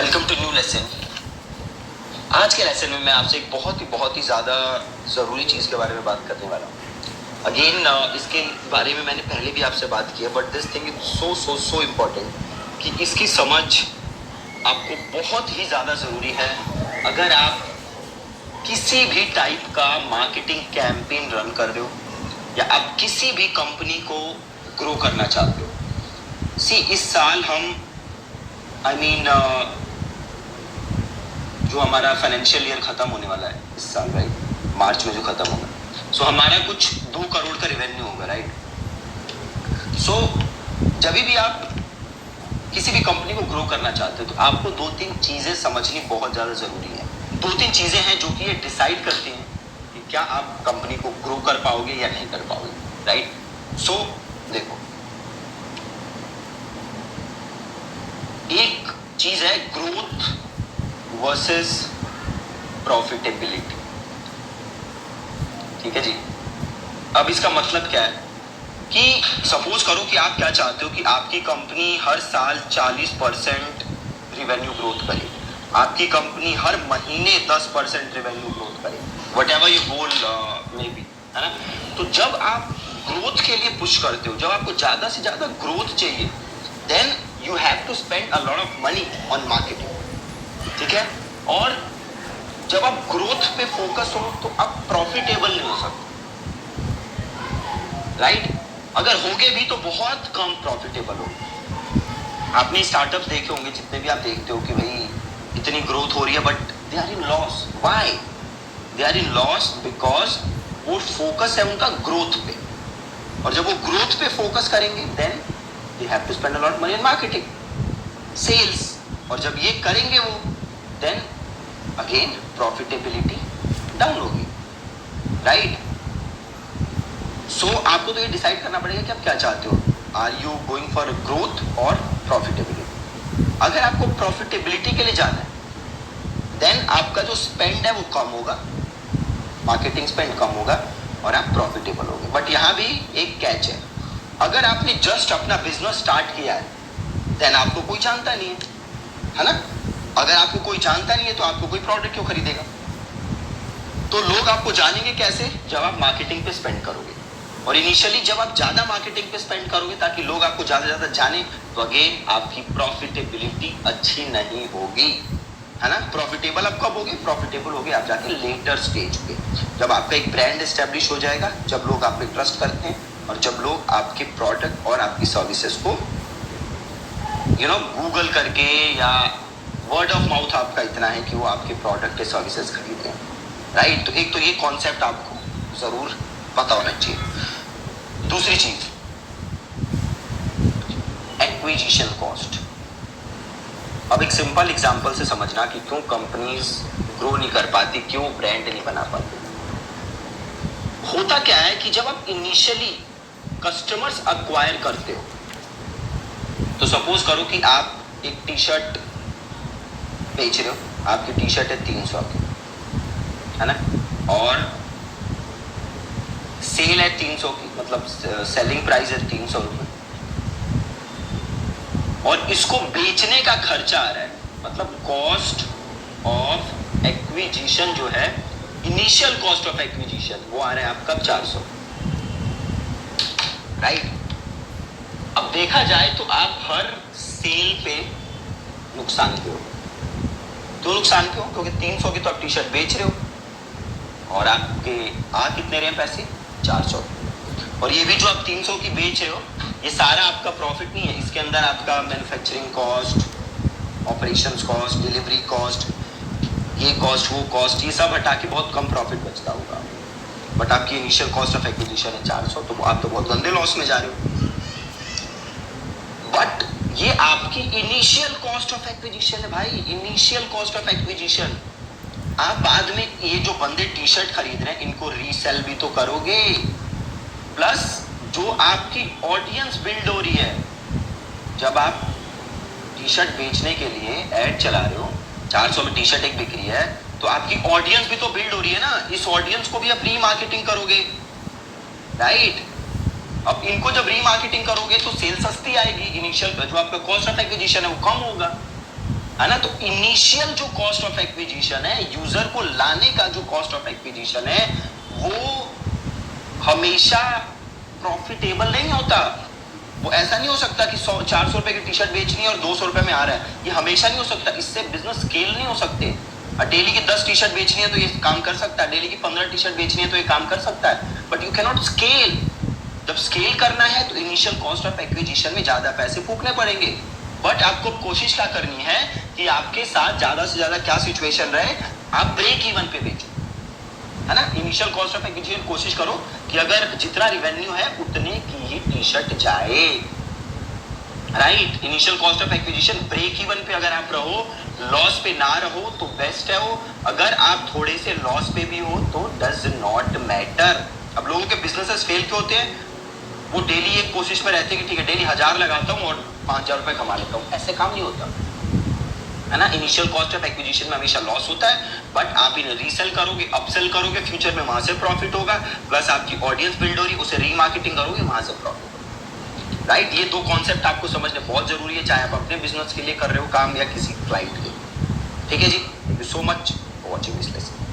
Welcome to new lesson. आज के lesson में मैं आपसे एक बहुत ही ज़्यादा ज़रूरी चीज़ के बारे में बात करने वाला हूँ। अगेन इसके बारे में मैंने पहले भी आपसे बात की है, but this thing is so important कि इसकी समझ आपको बहुत ही ज़्यादा ज़रूरी है अगर आप किसी भी टाइप का मार्केटिंग कैंपेन रन कर रहे हो या आप किसी भी कंपनी को ग्रो करना चाहते हो। इस साल हम जो हमारा फाइनेंशियल ईयर खत्म होने वाला है इस साल, राइट, मार्च में जो खत्म होगा, सो हमारा कुछ 2 करोड़ का रेवेन्यू होगा, राइट। सो जब भी आप किसी भी कंपनी को ग्रो करना चाहते हो तो आपको 2-3 चीजें समझनी बहुत ज्यादा जरूरी है। 2-3 चीजें हैं जो कि ये डिसाइड करती हैं कि क्या आप कंपनी को ग्रो कर पाओगे या नहीं कर पाओगे, राइट। सो देखो, एक चीज है ग्रोथ वर्सेस प्रॉफिटेबिलिटी, ठीक है जी। अब इसका मतलब क्या है कि सपोज करो कि आप क्या चाहते हो कि आपकी कंपनी हर साल 40% रिवेन्यू ग्रोथ करे, आपकी कंपनी हर महीने 10% रिवेन्यू ग्रोथ करे, what ever you goal may be, है ना। तो जब आप ग्रोथ के लिए पुश करते हो, जब आपको ज्यादा से ज्यादा ग्रोथ चाहिए, then you have to spend a lot of money on marketing, ठीक है। और जब आप ग्रोथ पे फोकस हो तो आप प्रॉफिटेबल नहीं हो सकते, राइट। अगर होगे भी तो बहुत कम प्रॉफिटेबल हो। आपने स्टार्टअप्स देखे होंगे, जितने भी आप देखते हो कि भाई इतनी ग्रोथ हो रही है but they are in loss. Why they are in loss? Because वो फोकस है उनका ग्रोथ पे, और जब वो ग्रोथ पे फोकस करेंगे then they have to spend a lot money in marketing, sales, और जब ये करेंगे वो, देन अगेन प्रॉफिटेबिलिटी डाउन होगी, राइट। सो आपको तो ये डिसाइड करना पड़ेगा कि आप क्या चाहते हो। Are you going for growth और प्रॉफिटेबिलिटी? अगर आपको प्रॉफिटेबिलिटी के लिए जाना है देन आपका जो स्पेंड है वो कम होगा, मार्केटिंग स्पेंड कम होगा और आप प्रॉफिटेबल होगे। बट यहाँ भी एक कैच है, अगर आपने जस्ट अपना बिजनेस स्टार्ट किया है देन आपको कोई जानता नहीं है ना। अगर आपको कोई जानता नहीं है तो आपको कोई प्रोडक्ट क्यों खरीदेगा? तो लोग आपको जानेंगे कैसे? जब आप मार्केटिंग पे स्पेंड करोगे, और इनिशियली जब आप ज्यादा मार्केटिंग पे स्पेंड करोगे ताकि लोग आपको ज्यादा जाने, तो अगेन आपकी प्रॉफिटेबिलिटी अच्छी नहीं होगी, है ना। प्रॉफिटेबल आप कब होगे? प्रॉफिटेबल होगे आप जाके लेटर स्टेज पे, जब आपका एक ब्रांड एस्टेब्लिश हो जाएगा, जब लोग आप पे ट्रस्ट करते हैं और जब लोग आपके प्रोडक्ट और आपकी सर्विसेज को गूगल करके या वर्ड ऑफ माउथ आपका इतना है कि वो आपके प्रोडक्ट के सर्विसेज खरीदते हैं, राइट। तो एक तो ये कॉन्सेप्ट आपको जरूर पता होना चाहिए। दूसरी चीज, एक्विजिशन कॉस्ट। अब एक सिंपल एग्जांपल से समझना कि क्यों कंपनीज ग्रो नहीं कर पाती, क्यों ब्रांड नहीं बना पाती। होता क्या है कि जब आप इनिशियली कस्टमर्स अक्वायर करते हो, तो सपोज करो कि आप एक टी शर्ट बेच रहे हो, आपकी टी शर्ट है 300 की, है ना, और सेल है 300 की, मतलब सेलिंग प्राइस है 300 रुपए, और इसको बेचने का खर्चा आ रहा है, मतलब कॉस्ट ऑफ एक्विजिशन जो है, इनिशियल कॉस्ट ऑफ एक्विजिशन वो आ रहा है आपका 400, राइट। अब देखा जाए तो आप हर सेल पे नुकसान क्यों? तो नुकसान क्यों? क्योंकि 300 की तो आप टी शर्ट बेच रहे हो और आपके आ कितने रहे पैसे? 400। और ये भी जो आप 300 की बेच रहे हो, ये सारा आपका प्रॉफिट नहीं है, इसके अंदर आपका manufacturing cost, operations cost, delivery cost, ये कॉस्ट, वो कॉस्ट, ये सब हटा के बहुत कम प्रॉफिट बचता होगा। बट आपकी इनिशियल कॉस्ट ऑफ एक्विजिशन है 400, तो आप तो बहुत गंदे लॉस में जा रहे हो। बट ये आपकी इनिशियल कॉस्ट ऑफ एक्विजिशन है भाई, इनिशियल कॉस्ट ऑफ एक्विजिशन। आप बाद में ये जो बंदे टी शर्ट खरीद रहे हैं इनको रीसेल भी तो करोगे, प्लस जो आपकी ऑडियंस बिल्ड हो रही है, जब आप टी शर्ट बेचने के लिए एड चला रहे हो, 400 में टी शर्ट एक बिक रही है, तो आपकी ऑडियंस भी तो बिल्ड हो रही है ना, इस ऑडियंस को भी आप रीमार्केटिंग करोगे, राइट। अब इनको जब रीमार्केटिंग करोगे तो सेल सस्ती आएगी, इनिशियल जो आपका कॉस्ट ऑफ एक्विजिशन है वो कम होगा, है ना। तो इनिशियल जो कॉस्ट ऑफ एक्विजिशन है, यूजर को लाने का जो कॉस्ट ऑफ एक्विजिशन है, वो हमेशा प्रॉफिटेबल नहीं होता। वो ऐसा नहीं हो सकता कि 400 रुपए की टी शर्ट बेचनी है और 200 रुपए में आ रहा है, ये हमेशा नहीं हो सकता। इससे बिजनेस स्केल नहीं हो सकते। डेली की 10 टी शर्ट बेचनी है तो ये काम कर सकता है, डेली की 15 टी शर्ट बेचनी है तो ये काम कर सकता है, but you can not scale. जब स्केल करना है तो इनिशियल कॉस्ट ऑफ एक्विजिशन में ज्यादा पैसे फूकने पड़ेंगे। बट आपको कोशिश क्या करनी है कि आपके साथ ज्यादा से ज्यादा क्या सिचुएशन रहे, आप ब्रेक इवन पे बेचो, है ना। इनिशियल कॉस्ट ऑफ एक्विजिशन कोशिश करो कि अगर जितना रिवेन्यू है उतने की ही टी शर्ट जाए, right. Initial cost of acquisition break even पे अगर आप रहो, लॉस पे ना रहो तो बेस्ट है वो। अगर आप थोड़े से लॉस पे भी हो तो डज नॉट मैटर। अब लोगों के बिजनेसेस फेल क्यों होते हैं? वो डेली एक कोशिश में रहते हैं कि ठीक है डेली 1000 लगाता हूँ और 5000 रुपए कमा लेता हूँ। ऐसे काम नहीं होता, है ना। इनिशियल कॉस्ट ऑफ एक्विजिशन में हमेशा लॉस होता है, बट आप इन्हें रीसेल करोगे, अपसेल करोगे, फ्यूचर में वहां से प्रॉफिट होगा, प्लस आपकी ऑडियंस बिल्ड हो रही, उसे रीमार्केटिंग करोगे, वहां से प्रॉफिट होगा, राइट। ये दो कॉन्सेप्ट आपको समझने बहुत जरूरी है, चाहे आप अपने बिजनेस के लिए कर रहे हो काम या किसी क्लाइंट के लिए। ठीक है जी, thank you so much for watching this lesson.